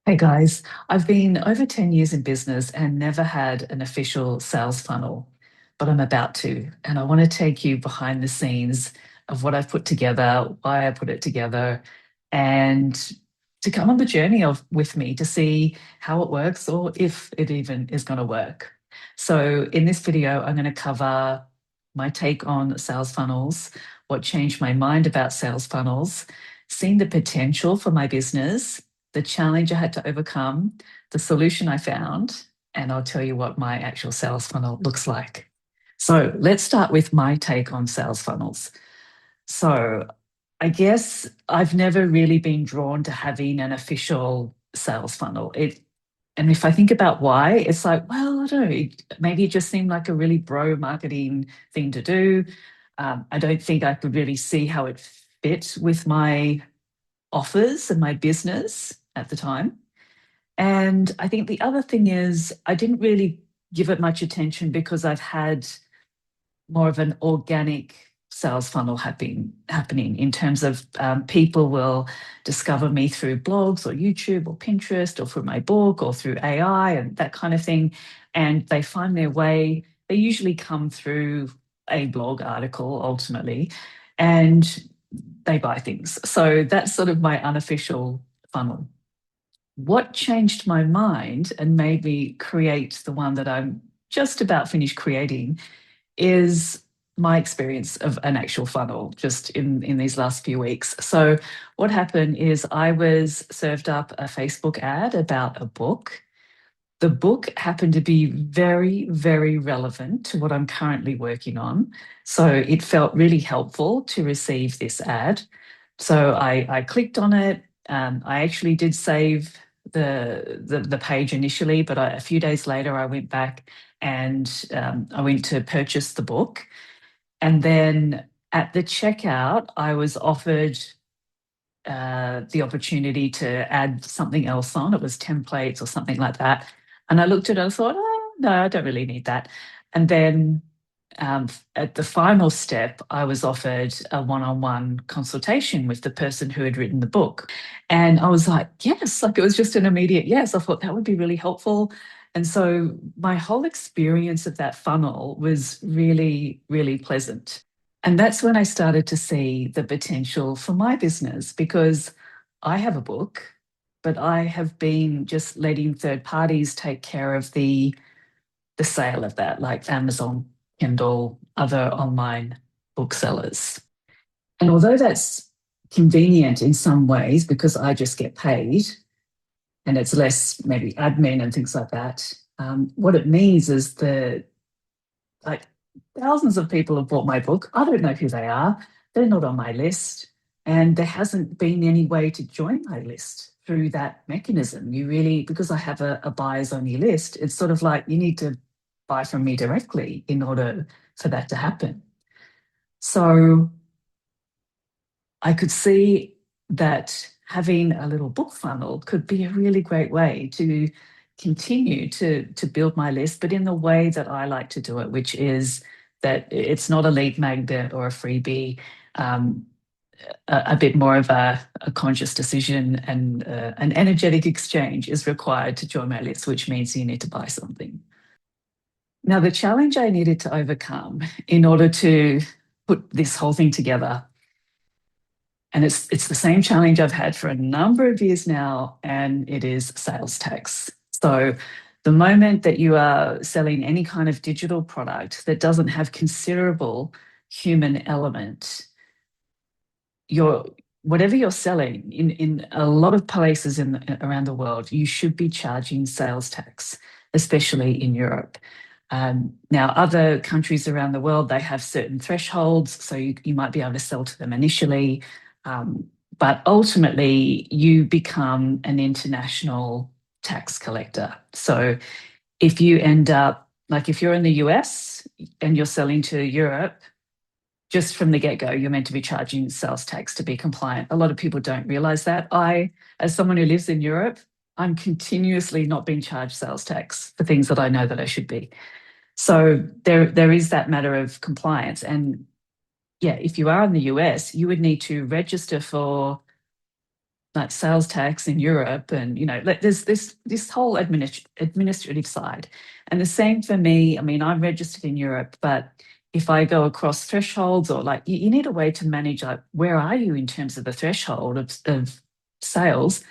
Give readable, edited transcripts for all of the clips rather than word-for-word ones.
Hey guys, I've been over 10 years in business and never had an official sales funnel, but I'm about to. And I want to take you behind the scenes of what I've put together, why I put it together, and to come on the journey of with me to see how it works or if it even is going to work. So in this video, I'm going to cover my take on sales funnels, what changed my mind about sales funnels, seeing the potential for my business, the challenge I had to overcome, the solution I found, and I'll tell you what my actual sales funnel looks like. So let's start with my take on sales funnels. So I guess I've never really been drawn to having an official sales funnel. And if I think about why, it's like, well, I don't know, maybe it just seemed like a really bro marketing thing to do. I don't think I could really see how it fit with my offers and my business at the time. And I think the other thing is, I didn't really give it much attention because I've had more of an organic sales funnel happening in terms of people will discover me through blogs or YouTube or Pinterest or through my book or through AI and that kind of thing. And they find their way, they usually come through a blog article ultimately, and they buy things. So that's sort of my unofficial funnel. What changed my mind and made me create the one that I'm just about finished creating is my experience of an actual funnel just in these last few weeks. So what happened is I was served up a Facebook ad about a book. The book happened to be very, very relevant to what I'm currently working on. So it felt really helpful to receive this ad. So I clicked on it. I actually did save the page initially, but a few days later I went back and I went to purchase the book. And then at the checkout, I was offered the opportunity to add something else on. It was templates or something like that. And I looked at it and thought, oh, no, I don't really need that. And then at the final step, I was offered a one-on-one consultation with the person who had written the book. And I was like, yes, like it was just an immediate yes. I thought that would be really helpful. And so my whole experience of that funnel was really, really pleasant. And that's when I started to see the potential for my business because I have a book, but I have been just letting third parties take care of the sale of that, like Amazon, Kindle, other online booksellers. And although that's convenient in some ways because I just get paid and it's less maybe admin and things like that, what it means is that like thousands of people have bought my book. I don't know who they are. They're not on my list. And there hasn't been any way to join my list through that mechanism. You really, because I have a buyers only list, it's sort of like you need to buy from me directly in order for that to happen. So I could see that having a little book funnel could be a really great way to continue to build my list, but in the way that I like to do it, which is that it's not a lead magnet or a freebie, a bit more of a conscious decision and an energetic exchange is required to join my list, which means you need to buy something. Now, the challenge I needed to overcome in order to put this whole thing together, and it's the same challenge I've had for a number of years now, and it is sales tax. So the moment that you are selling any kind of digital product that doesn't have considerable human element, you're whatever you're selling in a lot of places around the world, you should be charging sales tax, especially in Europe. Now, other countries around the world, they have certain thresholds, so you might be able to sell to them initially. But ultimately, you become an international tax collector. So if you end up, like if you're in the US and you're selling to Europe, just from the get-go, you're meant to be charging sales tax to be compliant. A lot of people don't realize that. As someone who lives in Europe, I'm continuously not being charged sales tax for things that I know that I should be. So there is that matter of compliance. And yeah, if you are in the US, you would need to register for like sales tax in Europe, and like there's this whole administrative side. And the same for me. I mean, I'm registered in Europe, but if I go across thresholds, or like you need a way to manage, like, where are you in terms of the threshold of sales,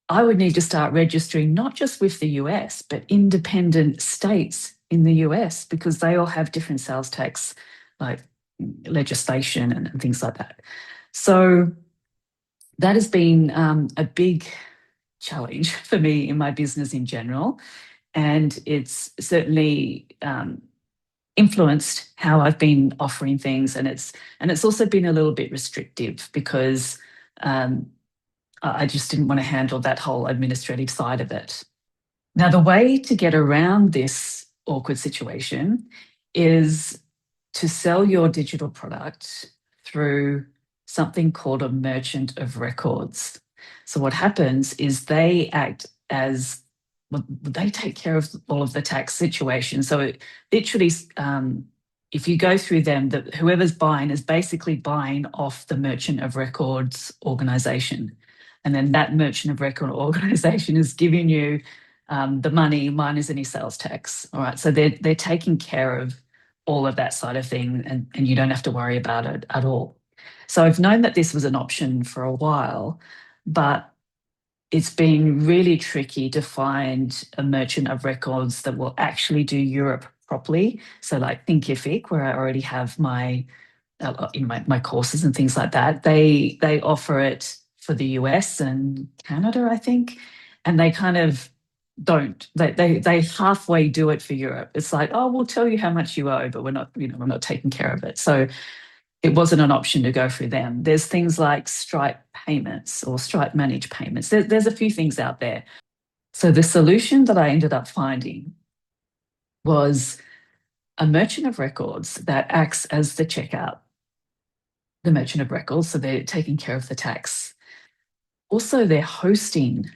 I would need to start registering not just with the US, but independent states in the US, because they all have different sales tax, like, legislation and things like that. So that has been a big challenge for me in my business in general. And it's certainly influenced how I've been offering things. And it's also been a little bit restrictive, because um, I just didn't want to handle that whole administrative side of it. Now, the way to get around this awkward situation is to sell your digital product through something called a merchant of records. So, what happens is they act as, well, they take care of all of the tax situation. So, it literally, if you go through them, whoever's buying is basically buying off the merchant of records organization. And then that merchant of record organization is giving you the money minus any sales tax. All right. So they're taking care of all of that side of thing, and you don't have to worry about it at all. So I've known that this was an option for a while, but it's been really tricky to find a merchant of records that will actually do Europe properly. So like Thinkific, where I already have my courses and things like that, they offer it for the US and Canada, I think, and they kind of don't. They halfway do it for Europe. It's like, oh, we'll tell you how much you owe, but we're not taking care of it. So it wasn't an option to go through them. There's things like Stripe payments or Stripe managed payments. There's a few things out there. So the solution that I ended up finding was a merchant of records that acts as the checkout, the merchant of records. So they're taking care of the tax. Also, they're hosting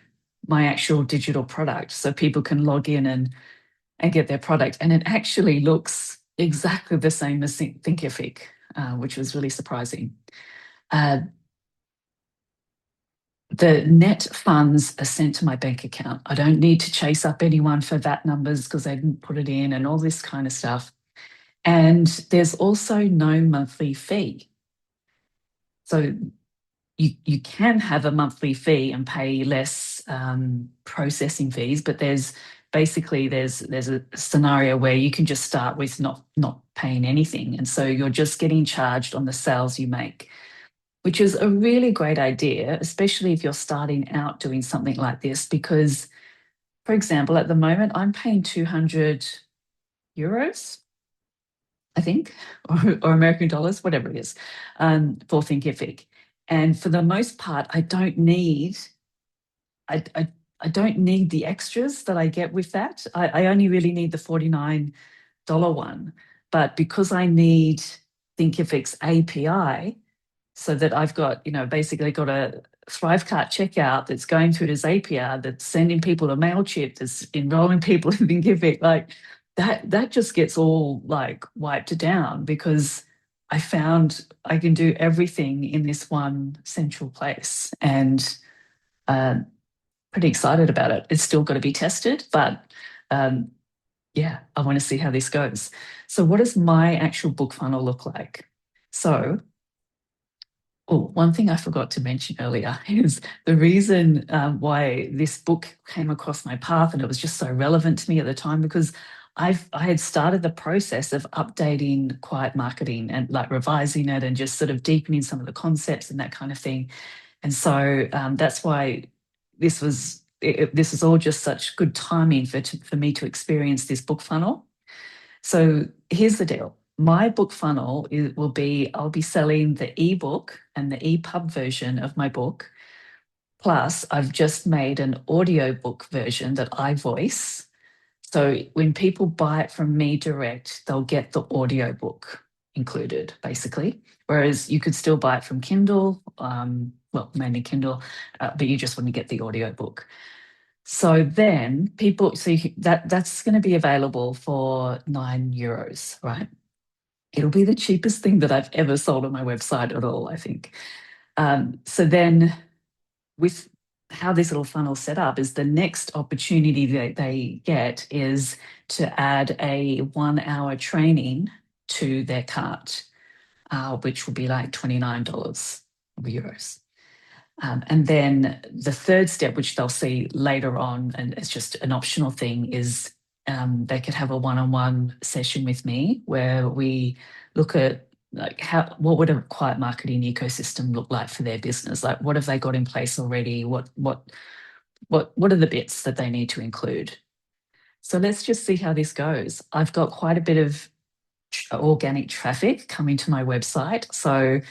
my actual digital product, so people can log in and get their product. And it actually looks exactly the same as Thinkific, which was really surprising. Uh, the net funds are sent to my bank account. I don't need to chase up anyone for VAT numbers because they didn't put it in and all this kind of stuff. And there's also no monthly fee. So you can have a monthly fee and pay less processing fees, but there's a scenario where you can just start with not paying anything, and so you're just getting charged on the sales you make, which is a really great idea, especially if you're starting out doing something like this. Because, for example, at the moment I'm paying €200, I think, or American dollars, whatever it is, for Thinkific. And for the most part, I, I, I don't need the extras that I get with that. I only really need the $49 one. But because I need Thinkific's API, so that I've got, basically got a Thrivecart checkout that's going through this API, that's sending people to MailChimp, that's enrolling people in Thinkific, like that just gets all like wiped down, because I found I can do everything in this one central place. And uh, pretty excited about it. It's still got to be tested, but um, yeah, I want to see how this goes. So what does my actual book funnel look like? So, oh, one thing I forgot to mention earlier is the reason why this book came across my path, and it was just so relevant to me at the time, because I had started the process of updating Quiet Marketing and like revising it and just sort of deepening some of the concepts and that kind of thing. And so that's why this was all just such good timing for me to experience this book funnel. So here's the deal. My book funnel I'll be selling the ebook and the EPUB version of my book. Plus, I've just made an audiobook version that I voice. So when people buy it from me direct, they'll get the audiobook included, basically. Whereas you could still buy it from Kindle, well, mainly Kindle, but you just want to get the audiobook. So then that's going to be available for €9, right? It'll be the cheapest thing that I've ever sold on my website at all, I think. So then with how this little funnel's set up is the next opportunity that they get is to add a 1 hour training to their cart, which will be like $29 euros. And then the third step, which they'll see later on, and it's just an optional thing, is they could have a one-on-one session with me where we look at like what would a quiet marketing ecosystem look like for their business? Like what have they got in place already? What are the bits that they need to include? So let's just see how this goes. I've got quite a bit of organic traffic coming to my website. So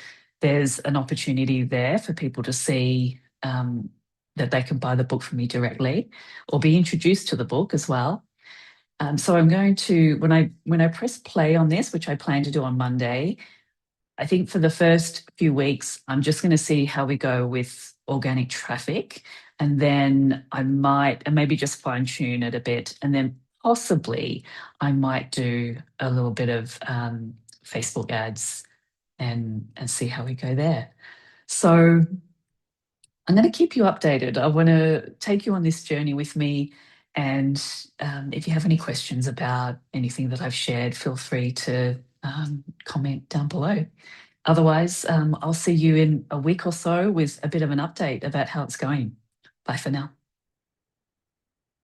there's an opportunity there for people to see that they can buy the book from me directly or be introduced to the book as well. So I'm going to, when I press play on this, which I plan to do on Monday, I think for the first few weeks, I'm just going to see how we go with organic traffic. And then I might, and maybe just fine tune it a bit. And then possibly I might do a little bit of Facebook ads and see how we go there. So I'm going to keep you updated. I want to take you on this journey with me. And if you have any questions about anything that I've shared, feel free to comment down below. Otherwise, I'll see you in a week or so with a bit of an update about how it's going. Bye for now.